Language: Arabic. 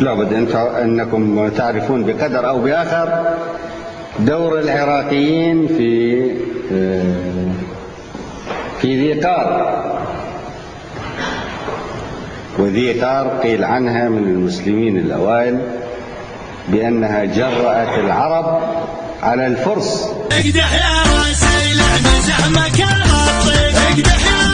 لابد أنكم تعرفون بقدر أو بآخر دور العراقيين في ذي قار. وذي قار قيل عنها من المسلمين الأوائل بأنها جرأت العرب على الفرس. اقدح يا راسي لعن زعمك الغطي، اقدح يا